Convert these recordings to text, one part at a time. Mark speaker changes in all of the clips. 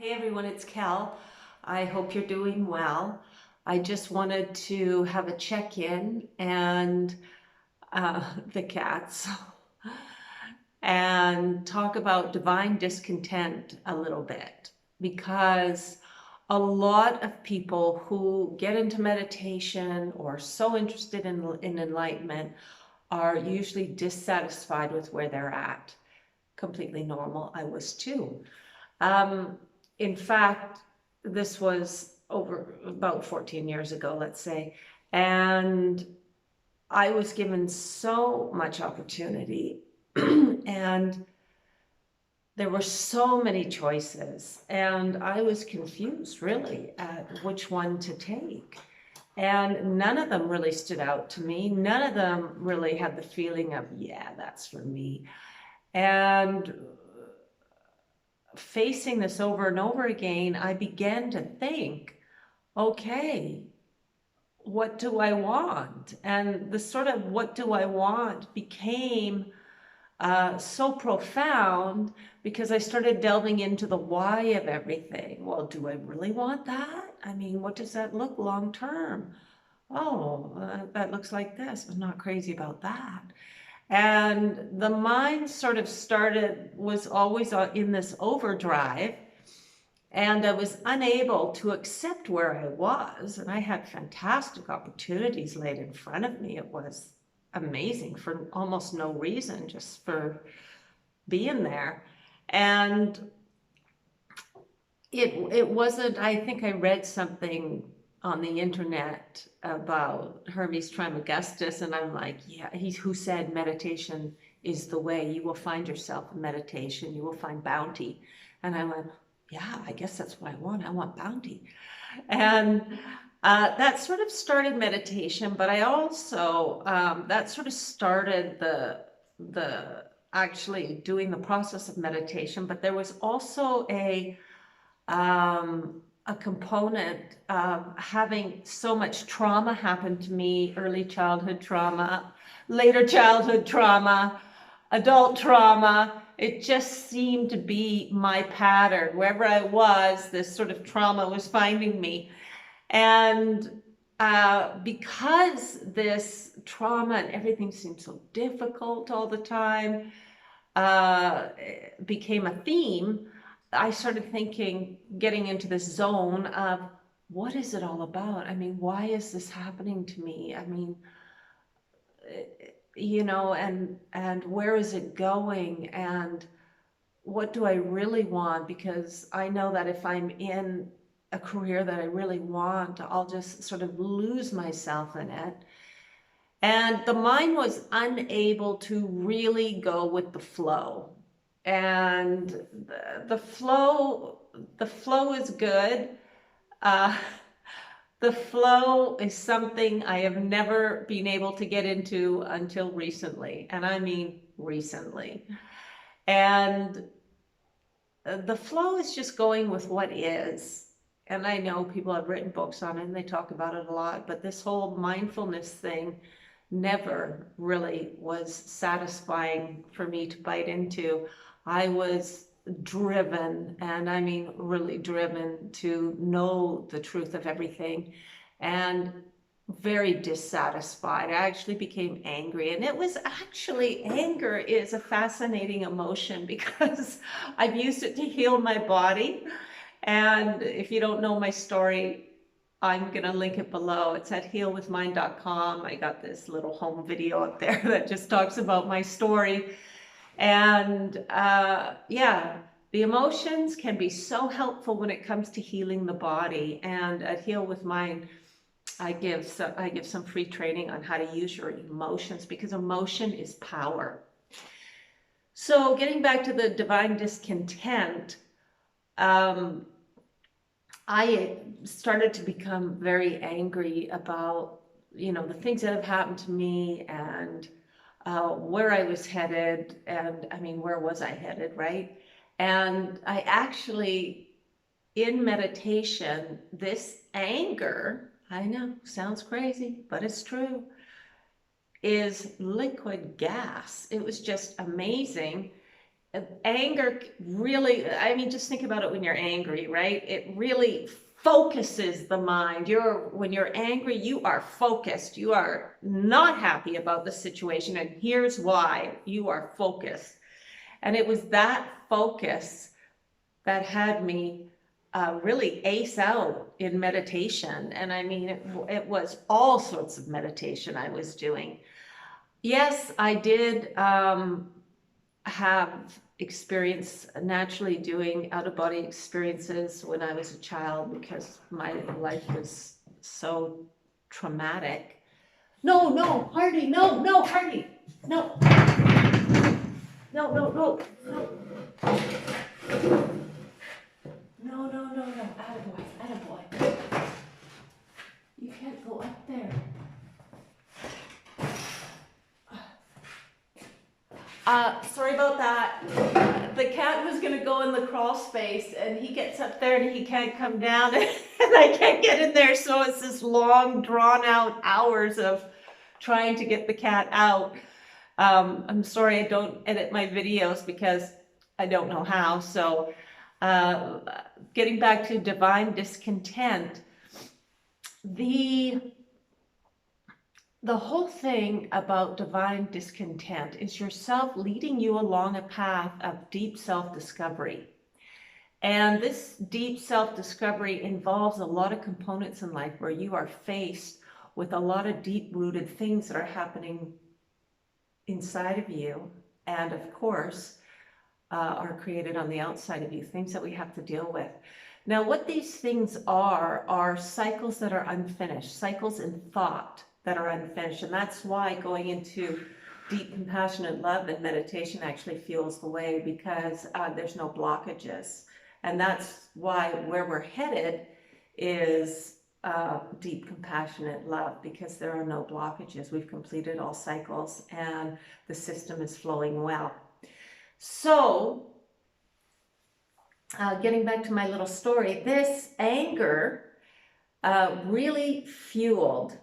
Speaker 1: Hey everyone, it's Kel. I hope you're doing well. I just wanted to have a check-in and the cats and talk about divine discontent a little bit, because a lot of people who get into meditation or so interested in enlightenment are usually dissatisfied with where they're at. Completely normal. I was too. Um, in fact, this was over about 14 years ago, let's say, and I was given so much opportunity and there were so many choices, and I was confused really at which one to take. And none of them really stood out to me. None of them really had the feeling of, yeah, that's for me. And facing this over and over again, I began to think, okay, what do I want? And the sort of what do I want became so profound because I started delving into the why of everything. Well, do I really want that? I mean, what does that look long term? Oh, that looks like this. I'm not crazy about that. And the mind sort of was always in this overdrive, and I was unable to accept where I was. And I had fantastic opportunities laid in front of me. It was amazing for almost no reason, just for being there. And it wasn't, I think I read something on the internet about Hermes Trismegistus, and I'm like, yeah, he's who said meditation is the way. You will find yourself in meditation, you will find bounty. And I went, yeah, I guess that's what I want. I want bounty. And that sort of started meditation, but I also, that sort of started the actually doing the process of meditation. But there was also a component of having so much trauma happen to me, early childhood trauma, later childhood trauma, adult trauma. It just seemed to be my pattern. Wherever I was, this sort of trauma was finding me. And because this trauma and everything seemed so difficult all the time, became a theme, I started thinking, getting into this zone of, what is it all about? I mean, why is this happening to me? I mean, and where is it going? And what do I really want? Because I know that if I'm in a career that I really want, I'll just sort of lose myself in it. And the mind was unable to really go with the flow. And the flow is good. Uh, the flow is something I have never been able to get into until recently. And I mean recently. And the flow is just going with what is. And I know people have written books on it and they talk about it a lot, but this whole mindfulness thing never really was satisfying for me to bite into. I was driven, and I mean really driven, to know the truth of everything, and very dissatisfied. I actually became angry, and it was actually, anger is a fascinating emotion because I've used it to heal my body. And if you don't know my story, I'm going to link it below. It's at healwithmind.com. I got this little home video up there that just talks about my story. And yeah, the emotions can be so helpful when it comes to healing the body. And at Heal with Mind, I give some free training on how to use your emotions, because emotion is power. So getting back to the divine discontent, I started to become very angry about, the things that have happened to me, and where I was headed. And I mean, where was I headed, right? And I actually, in meditation, this anger, I know, sounds crazy, but it's true, is liquid gas. It was just amazing. anger really, I mean, just think about it when you're angry, right? It really focuses the mind. When you're angry, you are focused. You are not happy about the situation. And here's why: you are focused. And it was that focus that had me really ace out in meditation. And I mean, it was all sorts of meditation I was doing. Yes, I did have experience naturally doing out-of-body experiences when I was a child because my life was so traumatic. No, no, Hardy, no, no, Hardy, no, no, no, no, no. No, no, no, no, attaboy, attaboy. You can't go up there. Sorry about that. The cat was gonna go in the crawl space and he gets up there and he can't come down and I can't get in there. So it's this long drawn out hours of trying to get the cat out. I'm sorry I don't edit my videos because I don't know how. So getting back to divine discontent, the whole thing about divine discontent is yourself leading you along a path of deep self-discovery. And this deep self-discovery involves a lot of components in life where you are faced with a lot of deep-rooted things that are happening inside of you. And of course, are created on the outside of you, things that we have to deal with. Now, what these things are cycles that are unfinished, cycles in thought that are unfinished. And that's why going into deep compassionate love and meditation actually fuels the way, because there's no blockages. And that's why where we're headed is deep compassionate love, because there are no blockages. We've completed all cycles and the system is flowing well. So getting back to my little story, this anger really fueled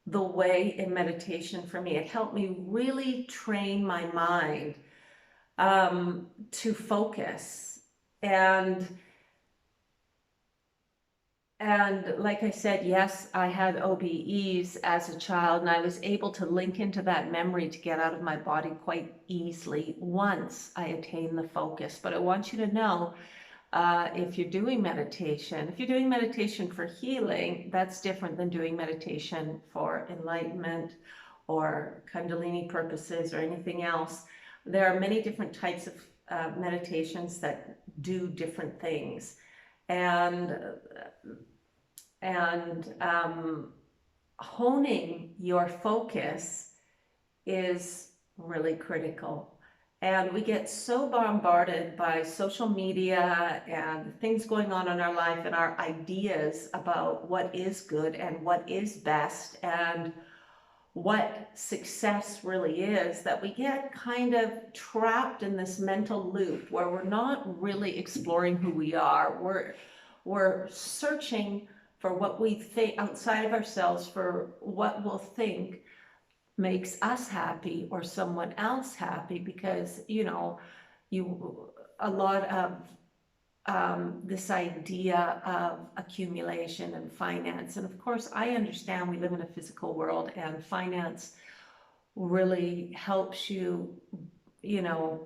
Speaker 1: the way in meditation for me. It helped me really train my mind to focus. And like I said, yes, I had OBEs as a child, and I was able to link into that memory to get out of my body quite easily once I attained the focus. But I want you to know, if you're doing meditation for healing, that's different than doing meditation for enlightenment or Kundalini purposes or anything else. There are many different types of meditations that do different things. And honing your focus is really critical. And we get so bombarded by social media and things going on in our life and our ideas about what is good and what is best and what success really is, that we get kind of trapped in this mental loop where we're not really exploring who we are. We're searching for what we think outside of ourselves, for what we'll think makes us happy or someone else happy, because a lot of this idea of accumulation and finance. And of course, I understand we live in a physical world and finance really helps you,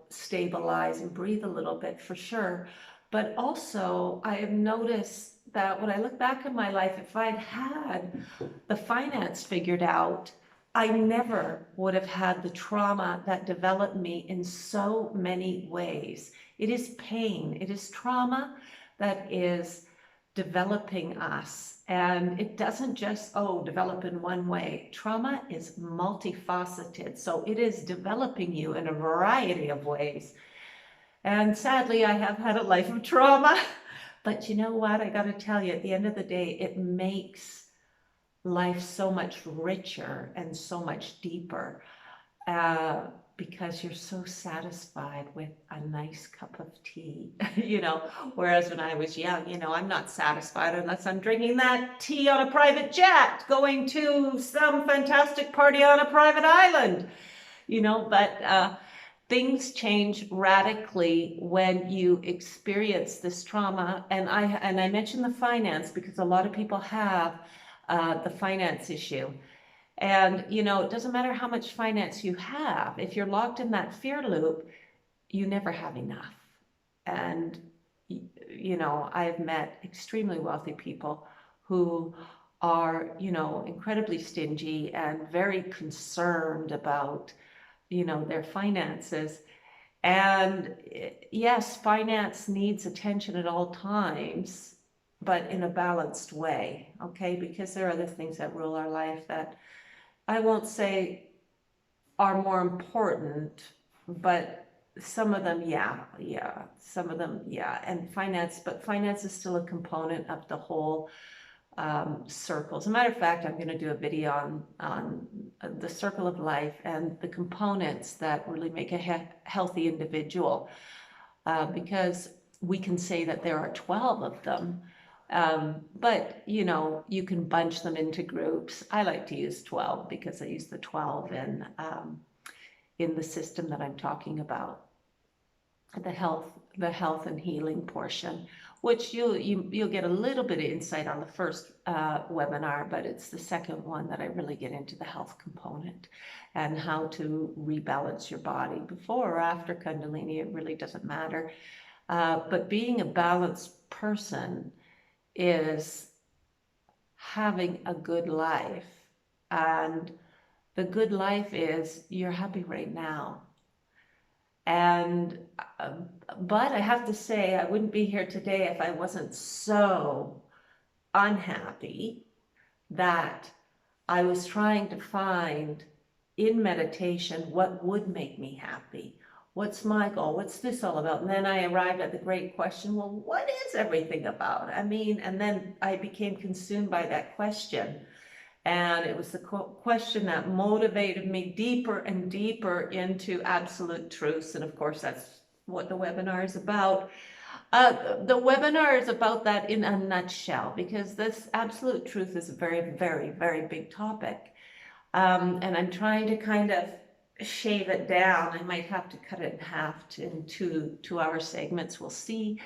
Speaker 1: stabilize and breathe a little bit, for sure. But also I have noticed that when I look back in my life, if I'd had the finance figured out, I never would have had the trauma that developed me in so many ways. It is pain, it is trauma that is developing us. And it doesn't just, develop in one way. Trauma is multifaceted. So it is developing you in a variety of ways. And sadly, I have had a life of trauma. But you know what? I got to tell you, at the end of the day, it makes life so much richer and so much deeper because you're so satisfied with a nice cup of tea, whereas when I was young, I'm not satisfied unless I'm drinking that tea on a private jet, going to some fantastic party on a private island, but things change radically when you experience this trauma. And I mentioned the finance because a lot of people have the finance issue. And, you know, it doesn't matter how much finance you have. If you're locked in that fear loop, you never have enough. And, you know, I've met extremely wealthy people who are, you know, incredibly stingy and very concerned about, you know, their finances. And yes, finance needs attention at all times, but in a balanced way, okay? Because there are other things that rule our life that I won't say are more important, but some of them, yeah, some of them, yeah. And finance, but finance is still a component of the whole circle. As a matter of fact, I'm going to do a video on the circle of life and the components that really make a healthy individual, because we can say that there are 12 of them. But you know, you can bunch them into groups. I like to use 12 because I use the 12 in the system that I'm talking about, the health and healing portion, which you'll get a little bit of insight on the first webinar, but it's the second one that I really get into the health component and how to rebalance your body before or after Kundalini. It really doesn't matter. But being a balanced person is having a good life. And the good life is you're happy right now. And, but I have to say, I wouldn't be here today if I wasn't so unhappy that I was trying to find in meditation what would make me happy. What's my goal? What's this all about? And then I arrived at the great question, well, what is everything about? I mean, and then I became consumed by that question. And it was the question that motivated me deeper and deeper into absolute truths. And of course, that's what the webinar is about. The webinar is about that in a nutshell, because this absolute truth is a very, very, very big topic. And I'm trying to kind of shave it down. I might have to cut it in half in two-hour segments. We'll see.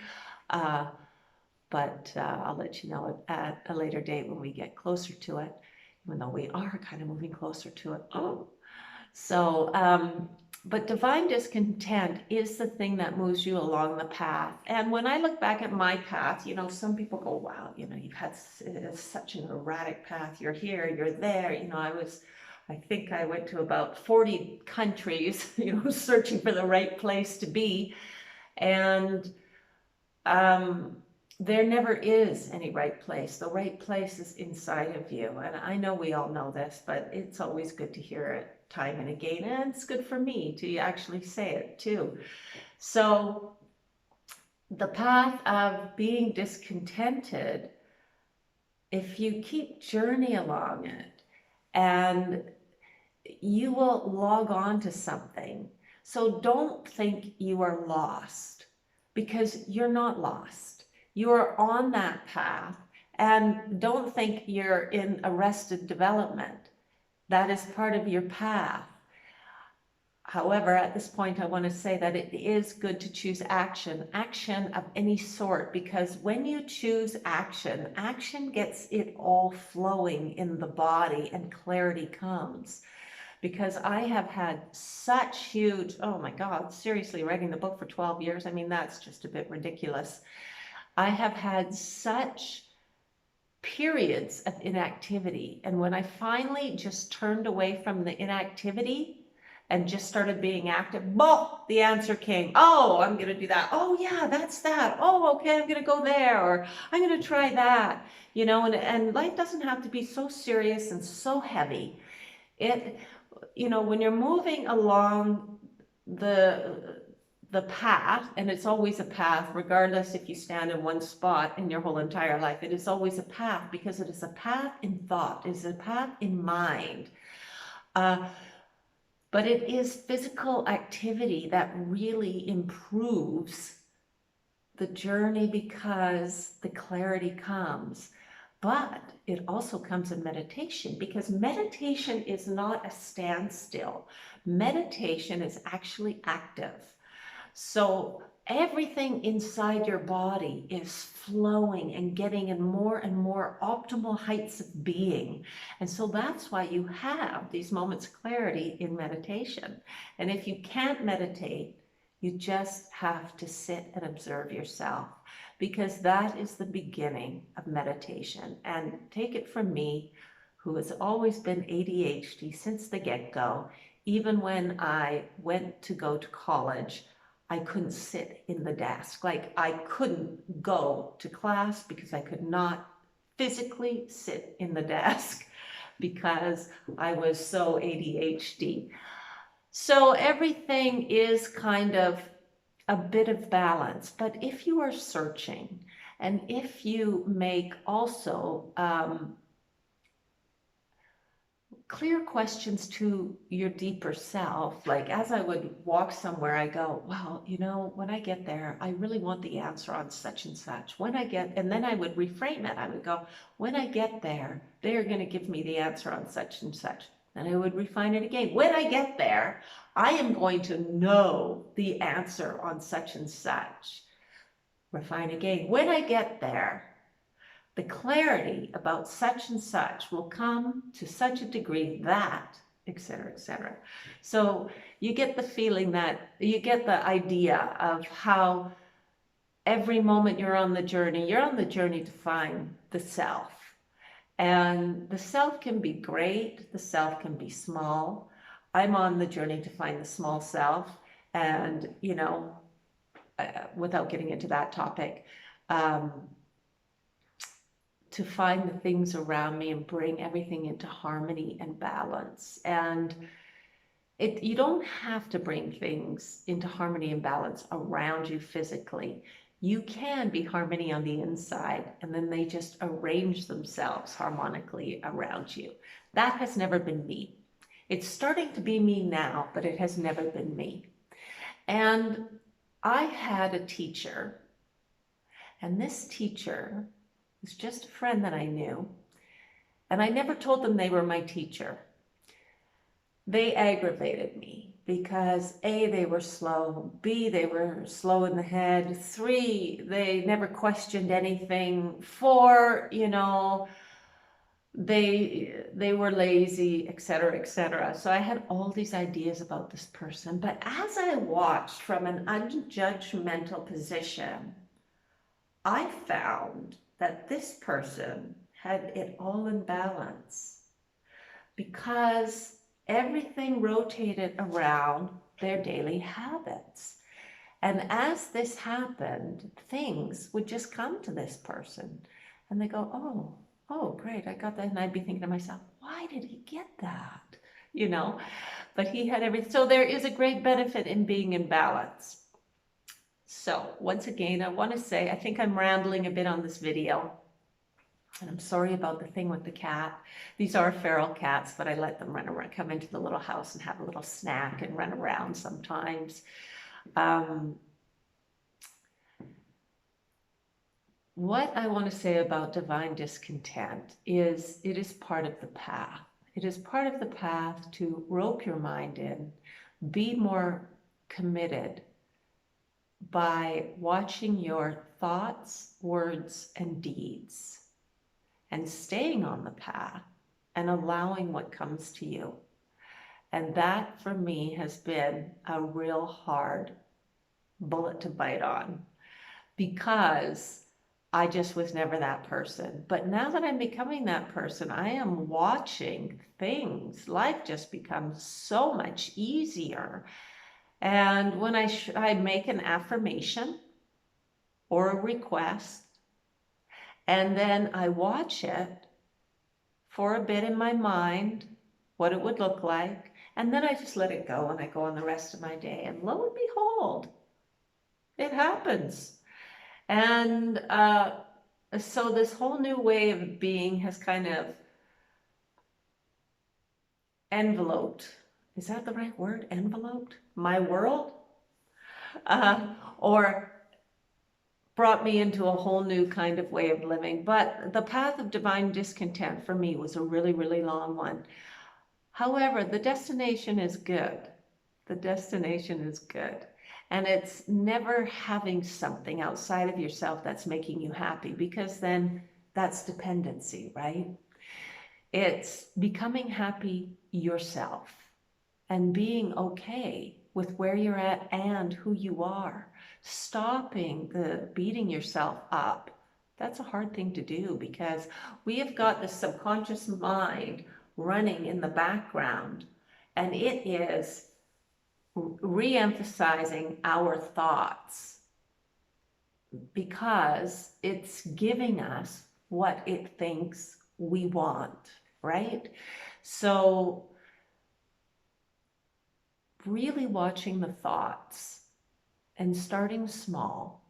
Speaker 1: But I'll let you know at a later date when we get closer to it, even though we are kind of moving closer to it. Oh, so, but divine discontent is the thing that moves you along the path. And when I look back at my path, you know, some people go, wow, you know, you've had such an erratic path. You're here, you're there. You know, I think I went to about 40 countries, you know, searching for the right place to be. And there never is any right place. The right place is inside of you. And I know we all know this, but it's always good to hear it time and again. And it's good for me to actually say it too. So the path of being discontented, if you keep journey along it, and you will log on to something. So don't think you are lost, because you're not lost. You are on that path, and don't think you're in arrested development. That is part of your path. However, at this point, I want to say that it is good to choose action of any sort, because when you choose action gets it all flowing in the body and clarity comes. Because I have had such huge, oh my God, seriously, writing the book for 12 years, I mean, that's just a bit ridiculous. I have had such periods of inactivity. And when I finally just turned away from the inactivity and just started being active, boom, the answer came. Oh, I'm going to do that. Oh yeah, that's that. Oh, okay, I'm going to go there, or I'm going to try that. You know, and life doesn't have to be so serious and so heavy. You know, when you're moving along the path, and it's always a path, regardless if you stand in one spot in your whole entire life, it is always a path, because it is a path in thought, it is a path in mind. But it is physical activity that really improves the journey, because the clarity comes. But it also comes in meditation, because meditation is not a standstill. Meditation is actually active. So everything inside your body is flowing and getting in more and more optimal heights of being. And so that's why you have these moments of clarity in meditation. And if you can't meditate, you just have to sit and observe yourself, because that is the beginning of meditation. And take it from me, who has always been ADHD since the get-go. Even when I went to go to college, I couldn't sit in the desk. Like, I couldn't go to class because I could not physically sit in the desk because I was so ADHD. So everything is kind of a bit of balance. But if you are searching, and if you make also clear questions to your deeper self, like as I would walk somewhere, I go, well, you know, when I get there, I really want the answer on such and such. When I get, and then I would reframe it. I would go, when I get there, they are going to give me the answer on such and such. And I would refine it again. When I get there, I am going to know the answer on such and such. Refine again. When I get there, the clarity about such and such will come to such a degree that, etc., etc. So you get the feeling that, you get the idea of how every moment you're on the journey to find the self. And the self can be great, the self can be small. I'm on the journey to find the small self. And, you know, without getting into that topic, to find the things around me and bring everything into harmony and balance. And you don't have to bring things into harmony and balance around you physically. You can be harmony on the inside, and then they just arrange themselves harmonically around you. That has never been me. It's starting to be me now, but it has never been me. And I had a teacher, and this teacher was just a friend that I knew, and I never told them they were my teacher. They aggravated me because A, they were slow, B, they were slow in the head, 3, they never questioned anything, 4, you know, they were lazy, etc., etc. So I had all these ideas about this person, but as I watched from an unjudgmental position, I found that this person had it all in balance, because everything rotated around their daily habits. And as this happened, things would just come to this person and they go, oh, great, I got that. And I'd be thinking to myself, why did he get that? You know, but he had everything. So there is a great benefit in being in balance. So once again, I want to say, I think I'm rambling a bit on this video. And I'm sorry about the thing with the cat. These are feral cats, but I let them run around, come into the little house and have a little snack and run around sometimes. What I want to say about divine discontent is it is part of the path. It is part of the path to rope your mind in, be more committed by watching your thoughts, words, and deeds, and staying on the path and allowing what comes to you. And that for me has been a real hard bullet to bite on, because I just was never that person. But now that I'm becoming that person, I am watching things. Life just becomes so much easier. And when I make an affirmation or a request, and then I watch it for a bit in my mind, what it would look like, and then I just let it go and I go on the rest of my day. And lo and behold, it happens. And so this whole new way of being has kind of enveloped, is that the right word? Enveloped? My world? Or brought me into a whole new kind of way of living. But the path of divine discontent for me was a really, really long one. However, the destination is good. The destination is good. And it's never having something outside of yourself that's making you happy, because then that's dependency, right? It's becoming happy yourself and being okay with where you're at and who you are. Stopping the beating yourself up. That's a hard thing to do, because we have got this subconscious mind running in the background, and it is re-emphasizing our thoughts because it's giving us what it thinks we want, right? So really watching the thoughts and starting small,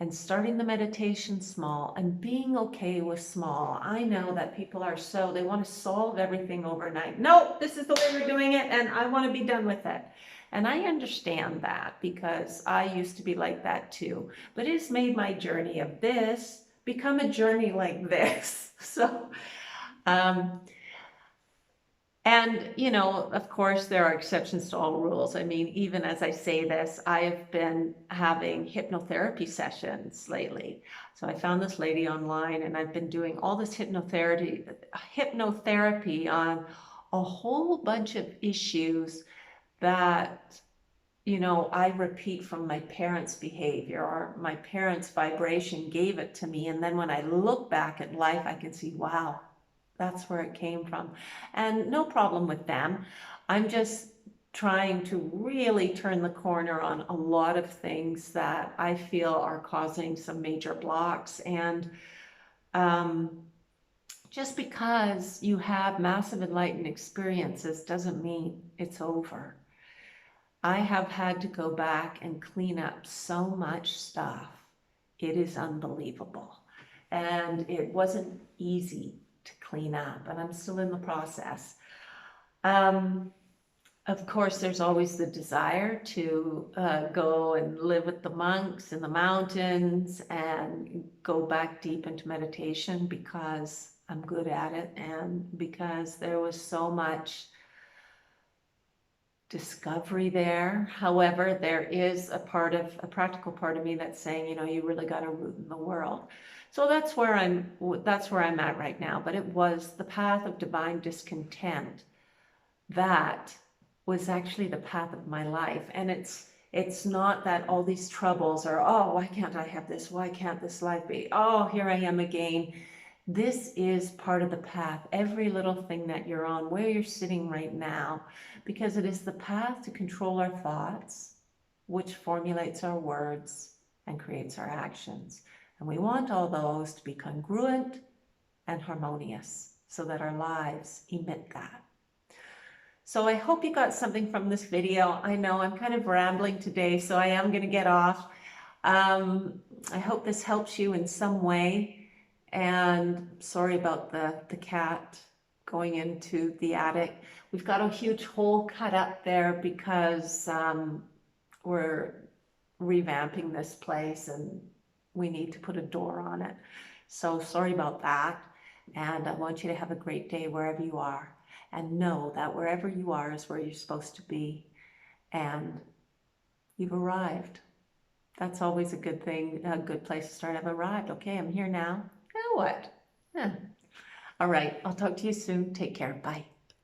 Speaker 1: and starting the meditation small, and being okay with small. I know that people are they want to solve everything overnight. No, this is the way we're doing it, and I want to be done with it. And I understand that, because I used to be like that too. But it has made my journey of this become a journey like this. So, and, you know, of course, there are exceptions to all rules. I mean, even as I say this, I have been having hypnotherapy sessions lately. So I found this lady online, and I've been doing all this hypnotherapy on a whole bunch of issues that, you know, I repeat from my parents' behavior, or my parents' vibration gave it to me. And then when I look back at life, I can see, wow, that's where it came from. And no problem with them. I'm just trying to really turn the corner on a lot of things that I feel are causing some major blocks. And just because you have massive enlightened experiences doesn't mean it's over. I have had to go back and clean up so much stuff. It is unbelievable. And it wasn't easy to clean up, and I'm still in the process. Of course, there's always the desire to go and live with the monks in the mountains and go back deep into meditation, because I'm good at it, and because there was so much discovery there. However, there is a practical part of me that's saying, you know, you really got to root in the world. So that's where I'm at right now. But it was the path of divine discontent that was actually the path of my life. And it's not that all these troubles are, oh, why can't I have this? Why can't this life be? Oh, here I am again. This is part of the path. Every little thing that you're on, where you're sitting right now, because it is the path to control our thoughts, which formulates our words and creates our actions. And we want all those to be congruent and harmonious so that our lives emit that. So I hope you got something from this video. I know I'm kind of rambling today, so I am going to get off. I hope this helps you in some way. And sorry about the cat going into the attic. We've got a huge hole cut up there because we're revamping this place and we need to put a door on it. So sorry about that. And I want you to have a great day wherever you are. And know that wherever you are is where you're supposed to be. And you've arrived. That's always a good thing, a good place to start. I've arrived. Okay, I'm here now. Now what? All right, I'll talk to you soon. Take care. Bye.